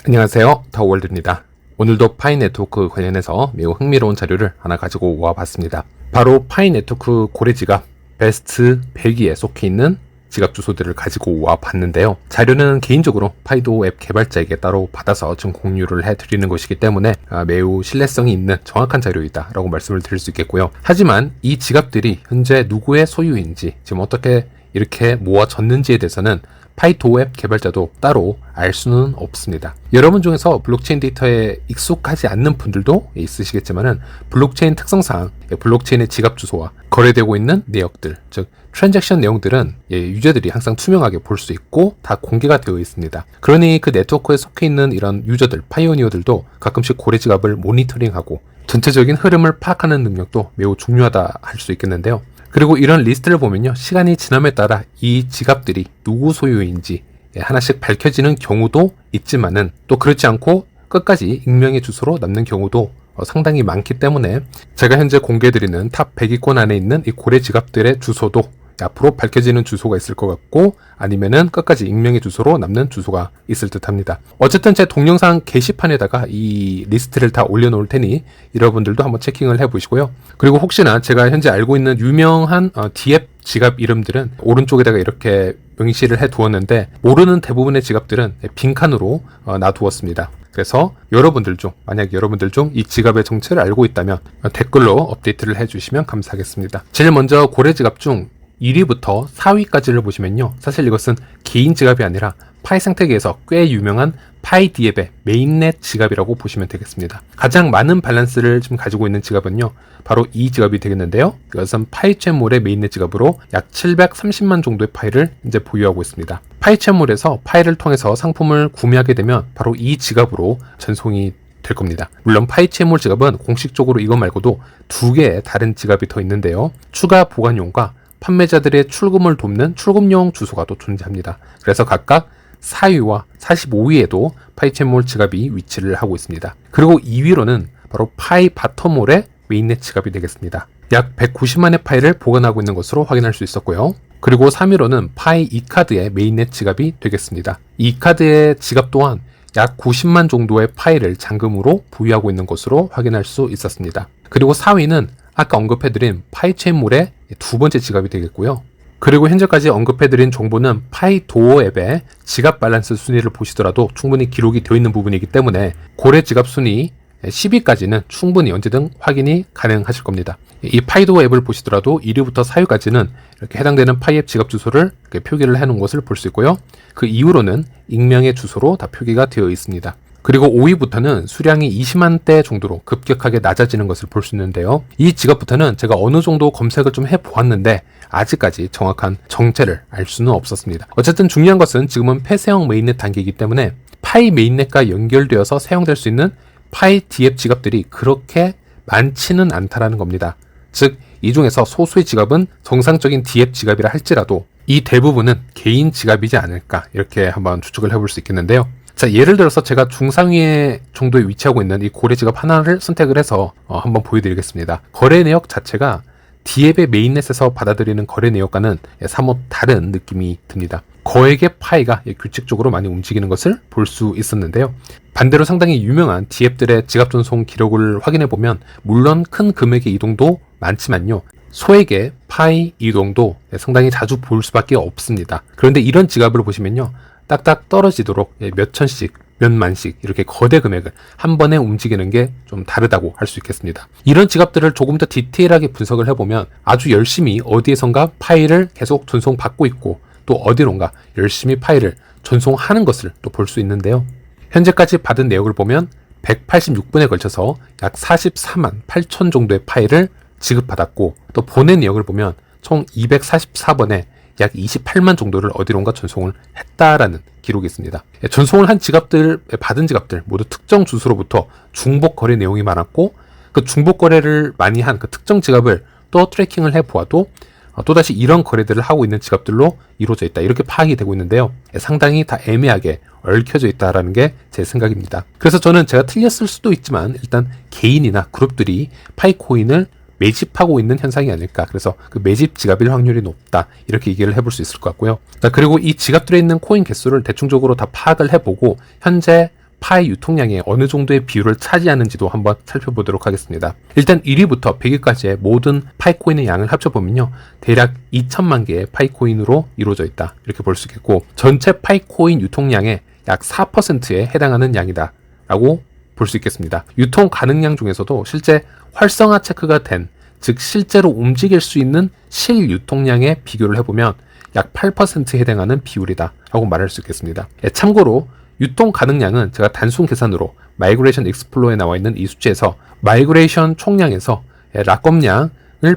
안녕하세요, 더월드입니다. 오늘도 파이 네트워크 관련해서 매우 흥미로운 자료를 하나 가지고 와봤습니다. 바로 파이 네트워크 고래지갑 베스트 100위에 속해 있는 지갑 주소들을 가지고 와봤는데요. 자료는 개인적으로 파이도 앱 개발자에게 따로 받아서 지금 공유를 해드리는 것이기 때문에 매우 신뢰성이 있는 정확한 자료이다 라고 말씀을 드릴 수 있겠고요. 하지만 이 지갑들이 현재 누구의 소유인지, 지금 어떻게 이렇게 모아졌는지에 대해서는 파이도 앱 개발자도 따로 알 수는 없습니다. 여러분 중에서 블록체인 데이터에 익숙하지 않는 분들도 있으시겠지만은 블록체인 특성상 블록체인의 지갑 주소와 거래되고 있는 내역들, 즉 트랜잭션 내용들은 유저들이 항상 투명하게 볼 수 있고 다 공개가 되어 있습니다. 그러니 그 네트워크에 속해 있는 이런 유저들, 파이오니어들도 가끔씩 고래 지갑을 모니터링하고 전체적인 흐름을 파악하는 능력도 매우 중요하다 할 수 있겠는데요. 그리고 이런 리스트를 보면요, 시간이 지남에 따라 이 지갑들이 누구 소유인지 하나씩 밝혀지는 경우도 있지만은 또 그렇지 않고 끝까지 익명의 주소로 남는 경우도 상당히 많기 때문에 제가 현재 공개해드리는 탑 100위권 안에 있는 이 고래 지갑들의 주소도 앞으로 밝혀지는 주소가 있을 것 같고, 아니면은 끝까지 익명의 주소로 남는 주소가 있을 듯 합니다. 어쨌든 제 동영상 게시판에다가 이 리스트를 다 올려놓을 테니 여러분들도 한번 체킹을 해보시고요. 그리고 혹시나 제가 현재 알고 있는 유명한 D앱 지갑 이름들은 오른쪽에다가 이렇게 명시를 해 두었는데, 모르는 대부분의 지갑들은 빈칸으로 놔두었습니다. 그래서 여러분들 중, 만약 여러분들 중 이 지갑의 정체를 알고 있다면 댓글로 업데이트를 해주시면 감사하겠습니다. 제일 먼저 고래 지갑 중 1위부터 4위까지를 보시면요, 사실 이것은 개인 지갑이 아니라 파이 생태계에서 꽤 유명한 파이디앱의 메인넷 지갑이라고 보시면 되겠습니다. 가장 많은 밸런스를 지금 가지고 있는 지갑은요, 바로 이 지갑이 되겠는데요. 이것은 파이챗몰의 메인넷 지갑으로 약 730만 정도의 파일을 이제 보유하고 있습니다. 파이챗몰에서 파일을 통해서 상품을 구매하게 되면 바로 이 지갑으로 전송이 될 겁니다. 물론 파이챗몰 지갑은 공식적으로 이것 말고도 2개의 다른 지갑이 더 있는데요. 추가 보관용과 판매자들의 출금을 돕는 출금용 주소가 또 존재합니다. 그래서 각각 4위와 45위에도 파이챗몰 지갑이 위치를 하고 있습니다. 그리고 2위로는 바로 파이 바텀몰의 메인넷 지갑이 되겠습니다. 약 190만의 파일을 보관하고 있는 것으로 확인할 수 있었고요. 그리고 3위로는 파이 이카드의 메인넷 지갑이 되겠습니다. 이카드의 지갑 또한 약 90만 정도의 파일을 잠금으로 보유하고 있는 것으로 확인할 수 있었습니다. 그리고 4위는 아까 언급해드린 파이챗몰의 두 번째 지갑이 되겠고요. 그리고 현재까지 언급해드린 정보는 파이도어 앱의 지갑 밸런스 순위를 보시더라도 충분히 기록이 되어 있는 부분이기 때문에 고래 지갑 순위 10위까지는 충분히 언제든 확인이 가능하실 겁니다. 이 파이도어 앱을 보시더라도 1위부터 4위까지는 이렇게 해당되는 파이앱 지갑 주소를 이렇게 표기를 해놓은 것을 볼 수 있고요. 그 이후로는 익명의 주소로 다 표기가 되어 있습니다. 그리고 5위부터는 수량이 20만 대 정도로 급격하게 낮아지는 것을 볼 수 있는데요. 이 지갑부터는 제가 어느 정도 검색을 좀 해보았는데 아직까지 정확한 정체를 알 수는 없었습니다. 어쨌든 중요한 것은 지금은 폐쇄형 메인넷 단계이기 때문에 파이 메인넷과 연결되어서 사용될 수 있는 파이 D앱 지갑들이 그렇게 많지는 않다라는 겁니다. 즉, 이 중에서 소수의 지갑은 정상적인 D앱 지갑이라 할지라도 이 대부분은 개인 지갑이지 않을까, 이렇게 한번 추측을 해볼 수 있겠는데요. 자, 예를 들어서 제가 중상위 정도에 위치하고 있는 이 고래 지갑 하나를 선택을 해서 한번 보여드리겠습니다. 거래 내역 자체가 D앱의 메인넷에서 받아들이는 거래 내역과는 사뭇 다른 느낌이 듭니다. 거액의 파이가 규칙적으로 많이 움직이는 것을 볼 수 있었는데요. 반대로 상당히 유명한 D앱들의 지갑 전송 기록을 확인해보면 물론 큰 금액의 이동도 많지만요, 소액의 파이 이동도 상당히 자주 볼 수밖에 없습니다. 그런데 이런 지갑을 보시면요, 딱딱 떨어지도록 몇 천씩, 몇 만씩 이렇게 거대 금액을 한 번에 움직이는 게 좀 다르다고 할 수 있겠습니다. 이런 지갑들을 조금 더 디테일하게 분석을 해보면 아주 열심히 어디에선가 파일을 계속 전송받고 있고 또 어디론가 열심히 파일을 전송하는 것을 또 볼 수 있는데요. 현재까지 받은 내역을 보면 186분에 걸쳐서 약 44만 8천 정도의 파일을 지급받았고, 또 보낸 내역을 보면 총 244번에 약 28만 정도를 어디론가 전송을 했다라는 기록이 있습니다. 전송을 한 지갑들, 받은 지갑들 모두 특정 주소로부터 중복 거래 내용이 많았고, 그 중복 거래를 많이 한 그 특정 지갑을 또 트래킹을 해보아도 또다시 이런 거래들을 하고 있는 지갑들로 이루어져 있다, 이렇게 파악이 되고 있는데요. 상당히 다 애매하게 얽혀져 있다라는 게 제 생각입니다. 그래서 저는 제가 틀렸을 수도 있지만 일단 개인이나 그룹들이 파이코인을 매집하고 있는 현상이 아닐까. 그래서 그 매집 지갑일 확률이 높다, 이렇게 얘기를 해볼 수 있을 것 같고요. 자, 그리고 이 지갑들에 있는 코인 개수를 대충적으로 다 파악을 해보고 현재 파이 유통량에 어느 정도의 비율을 차지하는지도 한번 살펴보도록 하겠습니다. 일단 1위부터 100위까지의 모든 파이코인의 양을 합쳐보면요, 대략 2천만 개의 파이코인으로 이루어져 있다, 이렇게 볼 수 있겠고, 전체 파이코인 유통량의 약 4%에 해당하는 양이다 라고 볼 수 있겠습니다. 유통 가능량 중에서도 실제 활성화 체크가 된, 즉 실제로 움직일 수 있는 실유통량에 비교를 해보면 약 8%에 해당하는 비율이다 라고 말할 수 있겠습니다. 참고로 유통 가능량은 제가 단순 계산으로 마이그레이션 익스플로어에 나와 있는 이 수치에서 마이그레이션 총량에서 락검량을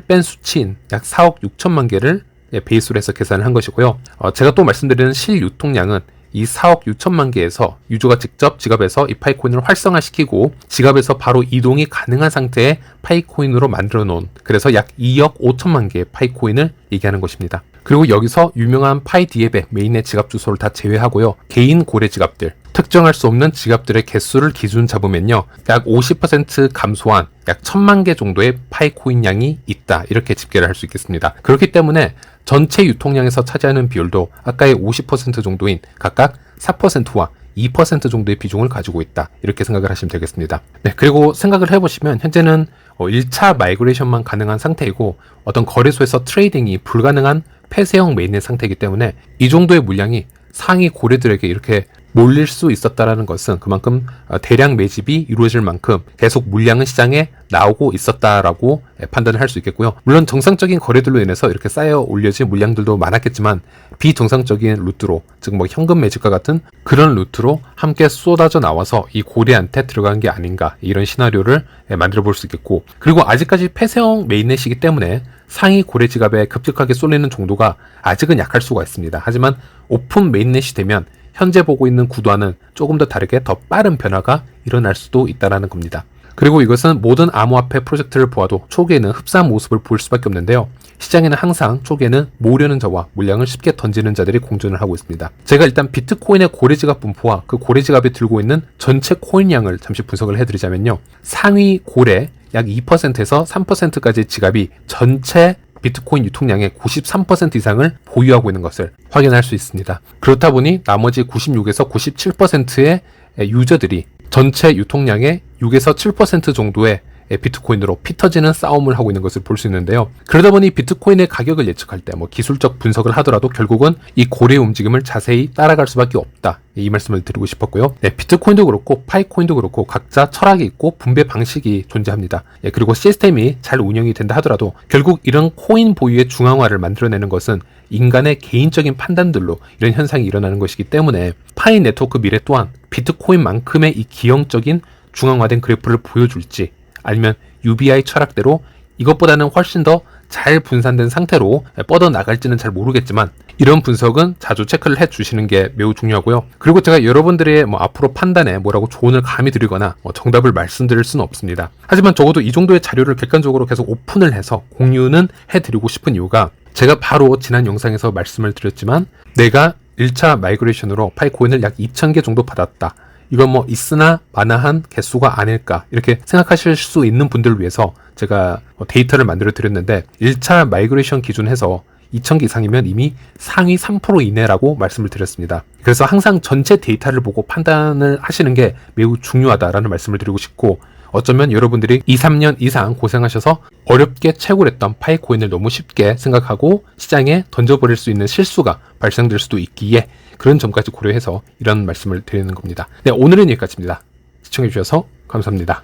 뺀 수치인 약 4억 6천만 개를 베이스로 해서 계산을 한 것이고요. 제가 또 말씀드리는 실유통량은 이 4억 6천만 개에서 유저가 직접 지갑에서 이 파이코인을 활성화시키고 지갑에서 바로 이동이 가능한 상태의 파이코인으로 만들어 놓은, 그래서 약 2억 5천만 개의 파이코인을 얘기하는 것입니다. 그리고 여기서 유명한 파이디앱의 메인의 지갑 주소를 다 제외하고요, 개인 고래 지갑들, 특정할 수 없는 지갑들의 개수를 기준 잡으면요, 약 50% 감소한 약 1,000만 개 정도의 파이코인 양이 있다, 이렇게 집계를 할 수 있겠습니다. 그렇기 때문에 전체 유통량에서 차지하는 비율도 아까의 50% 정도인 각각 4%와 2% 정도의 비중을 가지고 있다, 이렇게 생각을 하시면 되겠습니다. 네, 그리고 생각을 해보시면 현재는 1차 마이그레이션만 가능한 상태이고 어떤 거래소에서 트레이딩이 불가능한 폐쇄형 메인의 상태이기 때문에 이 정도의 물량이 상위 고래들에게 이렇게 몰릴 수 있었다라는 것은 그만큼 대량 매집이 이루어질 만큼 계속 물량은 시장에 나오고 있었다라고 판단을 할 수 있겠고요. 물론 정상적인 거래들로 인해서 이렇게 쌓여 올려진 물량들도 많았겠지만 비정상적인 루트로, 즉 뭐 현금 매집과 같은 그런 루트로 함께 쏟아져 나와서 이 고래한테 들어간 게 아닌가, 이런 시나리오를 만들어 볼 수 있겠고, 그리고 아직까지 폐쇄형 메인넷이기 때문에 상위 고래 지갑에 급격하게 쏠리는 정도가 아직은 약할 수가 있습니다. 하지만 오픈 메인넷이 되면 현재 보고 있는 구도와는 조금 더 다르게 더 빠른 변화가 일어날 수도 있다는 겁니다. 그리고 이것은 모든 암호화폐 프로젝트를 보아도 초기에는 흡사한 모습을 보일 수밖에 없는데요. 시장에는 항상 초기에는 모으려는 자와 물량을 쉽게 던지는 자들이 공존을 하고 있습니다. 제가 일단 비트코인의 고래지갑 분포와 그 고래지갑이 들고 있는 전체 코인량을 잠시 분석을 해드리자면요, 상위 고래 약 2%에서 3%까지의 지갑이 전체 비트코인 유통량의 93% 이상을 보유하고 있는 것을 확인할 수 있습니다. 그렇다 보니 나머지 96에서 97%의 유저들이 전체 유통량의 6에서 7% 정도의 비트코인으로 피 터지는 싸움을 하고 있는 것을 볼 수 있는데요. 그러다 보니 비트코인의 가격을 예측할 때 기술적 분석을 하더라도 결국은 이 고래의 움직임을 자세히 따라갈 수밖에 없다, 이 말씀을 드리고 싶었고요. 비트코인도 그렇고 파이코인도 그렇고 각자 철학이 있고 분배 방식이 존재합니다. 그리고 시스템이 잘 운영이 된다 하더라도 결국 이런 코인 보유의 중앙화를 만들어내는 것은 인간의 개인적인 판단들로 이런 현상이 일어나는 것이기 때문에 파이 네트워크 미래 또한 비트코인만큼의 이 기형적인 중앙화된 그래프를 보여줄지, 아니면 UBI 철학대로 이것보다는 훨씬 더 잘 분산된 상태로 뻗어나갈지는 잘 모르겠지만 이런 분석은 자주 체크를 해주시는 게 매우 중요하고요. 그리고 제가 여러분들의 앞으로 판단에 뭐라고 조언을 감히 드리거나 정답을 말씀드릴 수는 없습니다. 하지만 적어도 이 정도의 자료를 객관적으로 계속 오픈을 해서 공유는 해드리고 싶은 이유가, 제가 바로 지난 영상에서 말씀을 드렸지만 내가 1차 마이그레이션으로 파이코인을 약 2,000개 정도 받았다, 이건 있으나 마나한 개수가 아닐까, 이렇게 생각하실 수 있는 분들을 위해서 제가 데이터를 만들어 드렸는데 1차 마이그레이션 기준해서 2,000개 이상이면 이미 상위 3% 이내라고 말씀을 드렸습니다. 그래서 항상 전체 데이터를 보고 판단을 하시는 게 매우 중요하다라는 말씀을 드리고 싶고, 어쩌면 여러분들이 2, 3년 이상 고생하셔서 어렵게 채굴 했던 파이코인을 너무 쉽게 생각하고 시장에 던져버릴 수 있는 실수가 발생될 수도 있기에 그런 점까지 고려해서 이런 말씀을 드리는 겁니다. 네, 오늘은 여기까지입니다. 시청해주셔서 감사합니다.